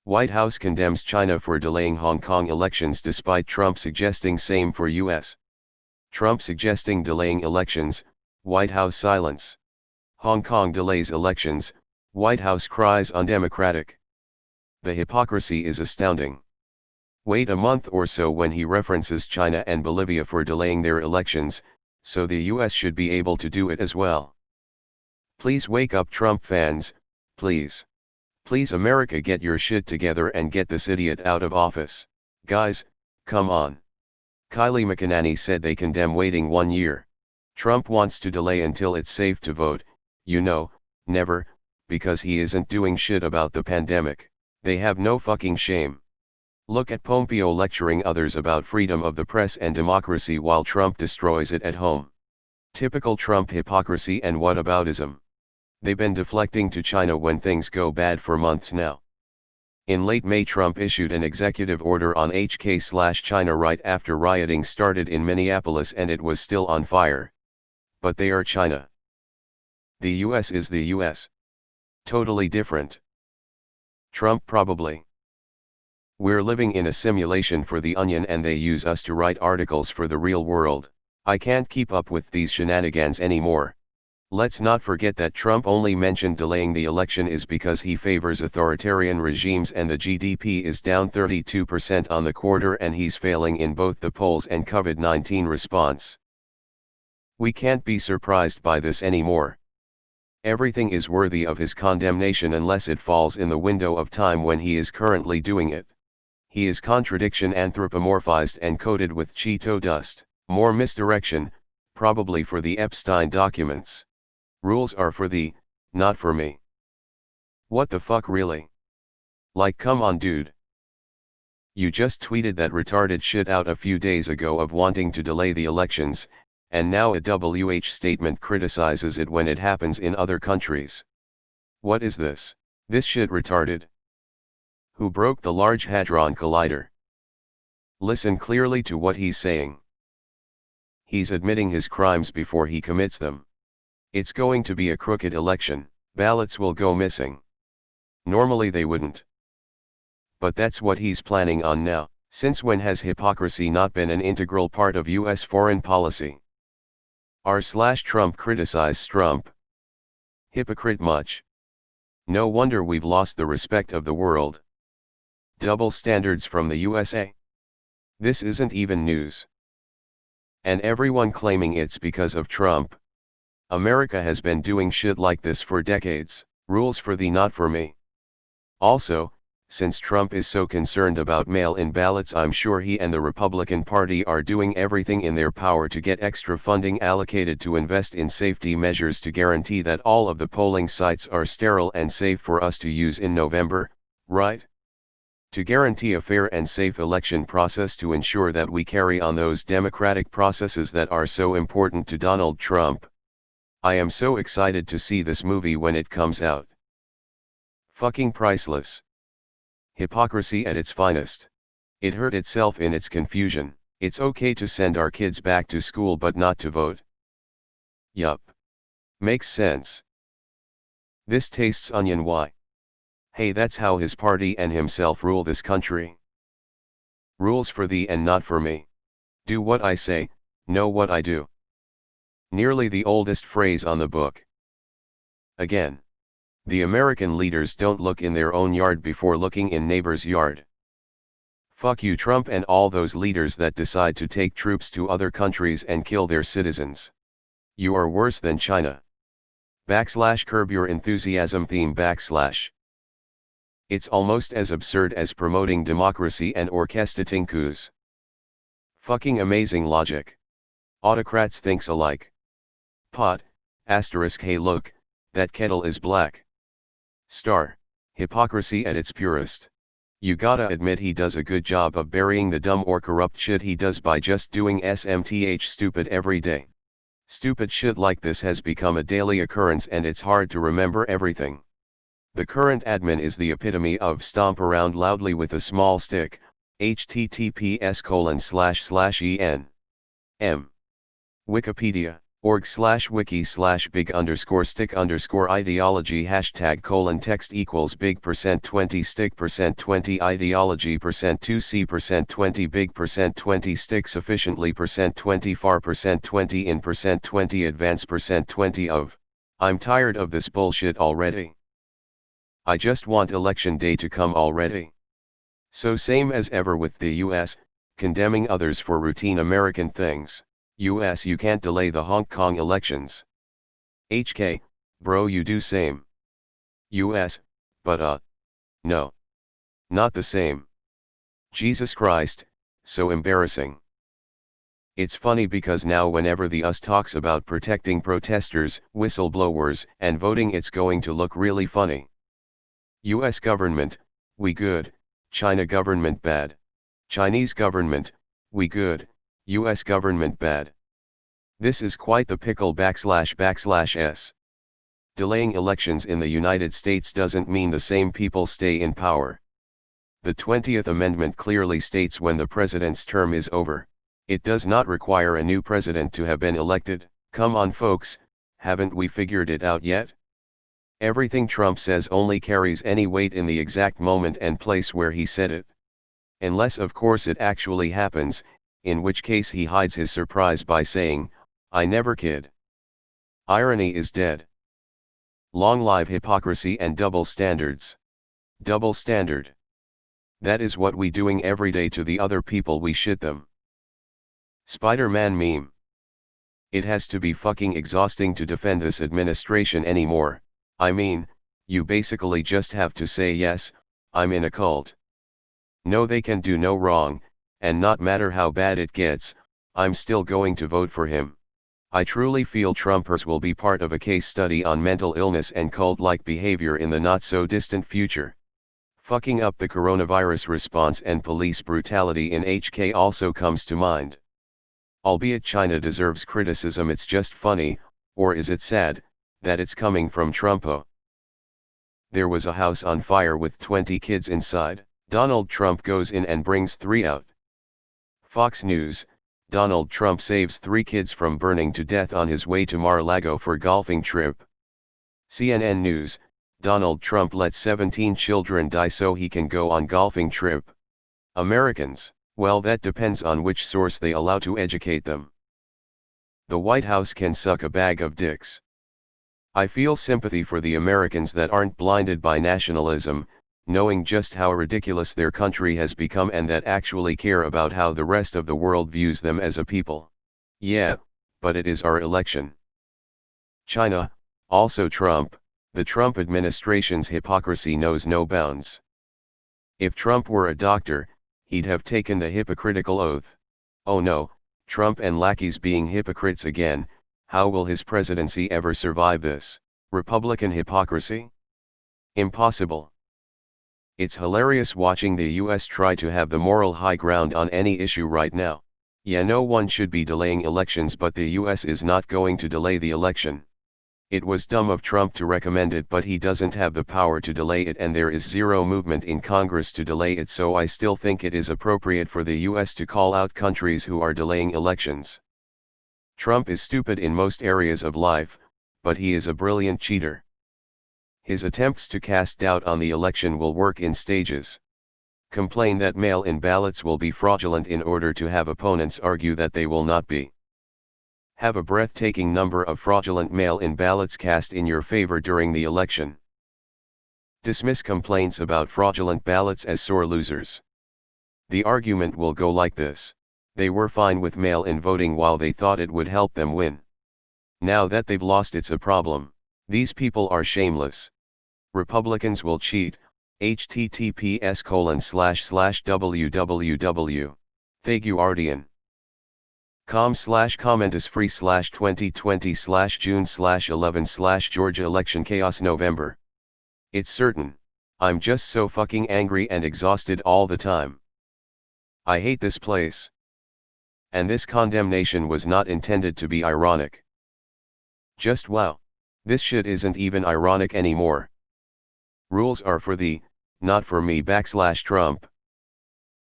White House condemns China for delaying Hong Kong elections despite Trump suggesting same for US. Trump suggesting delaying elections, White House silence. Hong Kong delays elections, White House cries undemocratic. The hypocrisy is astounding. Wait a month or so when he references China and Bolivia for delaying their elections, so the US should be able to do it as well. Please wake up, Trump fans, please. Please, America, get your shit together and get this idiot out of office. Guys, come on. Kylie McEnany said they condemn waiting 1 year. Trump wants to delay until it's safe to vote, never, because he isn't doing shit about the pandemic. They have no fucking shame. Look at Pompeo lecturing others about freedom of the press and democracy while Trump destroys it at home. Typical Trump hypocrisy and whataboutism. They've been deflecting to China when things go bad for months now. In late May, Trump issued an executive order on HK/China right after rioting started in Minneapolis and it was still on fire. But they are China. The US is the US. Totally different. Trump probably. We're living in a simulation for the Onion and they use us to write articles for the real world. I can't keep up with these shenanigans anymore. Let's not forget that Trump only mentioned delaying the election is because he favors authoritarian regimes and the GDP is down 32% on the quarter and he's failing in both the polls and COVID-19 response. We can't be surprised by this anymore. Everything is worthy of his condemnation unless it falls in the window of time when he is currently doing it. He is contradiction anthropomorphized and coated with Cheeto dust. More misdirection, probably for the Epstein documents. Rules are for thee, not for me. What the fuck, really? Like, come on, dude. You just tweeted that retarded shit out a few days ago of wanting to delay the elections, and now a WH statement criticizes it when it happens in other countries. What is this? This shit retarded? Who broke the Large Hadron Collider? Listen clearly to what he's saying. He's admitting his crimes before he commits them. It's going to be a crooked election, ballots will go missing. Normally they wouldn't. But that's what he's planning on now. Since when has hypocrisy not been an integral part of US foreign policy? R/Trump criticize Trump. Hypocrite much. No wonder we've lost the respect of the world. Double standards from the USA. This isn't even news. And everyone claiming it's because of Trump. America has been doing shit like this for decades, rules for thee not for me. Also, since Trump is so concerned about mail-in ballots, I'm sure he and the Republican Party are doing everything in their power to get extra funding allocated to invest in safety measures to guarantee that all of the polling sites are sterile and safe for us to use in November, right? To guarantee a fair and safe election process to ensure that we carry on those democratic processes that are so important to Donald Trump. I am so excited to see this movie when it comes out. Fucking priceless. Hypocrisy at its finest. It hurt itself in its confusion. It's okay to send our kids back to school but not to vote. Yup. Makes sense. This tastes onion. Why? Hey, that's how his party and himself rule this country. Rules for thee and not for me. Do what I say, know what I do. Nearly the oldest phrase on the book. Again. The American leaders don't look in their own yard before looking in neighbor's yard. Fuck you, Trump, and all those leaders that decide to take troops to other countries and kill their citizens. You are worse than China. /curb your enthusiasm theme /. It's almost as absurd as promoting democracy and orchestrating coups. Fucking amazing logic. Autocrats thinks alike. Pot, asterisk, hey look, that kettle is black. Star, hypocrisy at its purest. You gotta admit he does a good job of burying the dumb or corrupt shit he does by just doing SMTH stupid every day. Stupid shit like this has become a daily occurrence and it's hard to remember everything. The current admin is the epitome of stomp around loudly with a small stick, https://en. M. Wikipedia. org/wiki/big_stick_ideology #text equals big%20 stick%20 ideology %2c%20 big%20 stick sufficiently %20 far%20 in %20 advance %20 of. I'm tired of this bullshit already. I just want election day to come already. So same as ever with the US, condemning others for routine American things. US, you can't delay the Hong Kong elections. HK, bro, you do same. US, but no. Not the same. Jesus Christ, so embarrassing. It's funny because now whenever the US talks about protecting protesters, whistleblowers, and voting, it's going to look really funny. US government, we good, China government bad. Chinese government, we good, US government bad. This is quite the pickle /s. Delaying elections in the United States doesn't mean the same people stay in power. The 20th Amendment clearly states when the president's term is over. It does not require a new president to have been elected. Come on folks, haven't we figured it out yet? Everything Trump says only carries any weight in the exact moment and place where he said it. Unless of course it actually happens, in which case he hides his surprise by saying, "I never kid." Irony is dead. Long live hypocrisy and double standards. Double standard. That is what we doing every day to the other people we shit them. Spider-Man meme. It has to be fucking exhausting to defend this administration anymore. I mean, you basically just have to say yes, I'm in a cult. No, they can do no wrong, and not matter how bad it gets, I'm still going to vote for him. I truly feel Trumpers will be part of a case study on mental illness and cult-like behavior in the not-so-distant future. Fucking up the coronavirus response and police brutality in HK also comes to mind. Albeit China deserves criticism, it's just funny, or is it sad, that it's coming from Trumpo. There was a house on fire with 20 kids inside. Donald Trump goes in and brings 3 out. Fox News, Donald Trump saves 3 kids from burning to death on his way to Mar-a-Lago for golfing trip. CNN News, Donald Trump lets 17 children die so he can go on golfing trip. Americans, well, that depends on which source they allow to educate them. The White House can suck a bag of dicks. I feel sympathy for the Americans that aren't blinded by nationalism, knowing just how ridiculous their country has become, and that actually care about how the rest of the world views them as a people. Yeah, but it is our election. China, also Trump, the Trump administration's hypocrisy knows no bounds. If Trump were a doctor, he'd have taken the hypocritical oath. Oh no, Trump and lackeys being hypocrites again. How will his presidency ever survive this Republican hypocrisy? Impossible. It's hilarious watching the US try to have the moral high ground on any issue right now. Yeah, no one should be delaying elections, but the US is not going to delay the election. It was dumb of Trump to recommend it, but he doesn't have the power to delay it, and there is zero movement in Congress to delay it, so I still think it is appropriate for the US to call out countries who are delaying elections. Trump is stupid in most areas of life, but he is a brilliant cheater. His attempts to cast doubt on the election will work in stages. Complain that mail-in ballots will be fraudulent in order to have opponents argue that they will not be. Have a breathtaking number of fraudulent mail-in ballots cast in your favor during the election. Dismiss complaints about fraudulent ballots as sore losers. The argument will go like this: they were fine with mail-in voting while they thought it would help them win. Now that they've lost, it's a problem. These people are shameless. Republicans will cheat. https://www.theguardian.com/commentus free/2020/June/11/Georgia election chaos November. It's certain. I'm just so fucking angry and exhausted all the time. I hate this place. And this condemnation was not intended to be ironic. Just wow. This shit isn't even ironic anymore. Rules are for thee, not for me /Trump.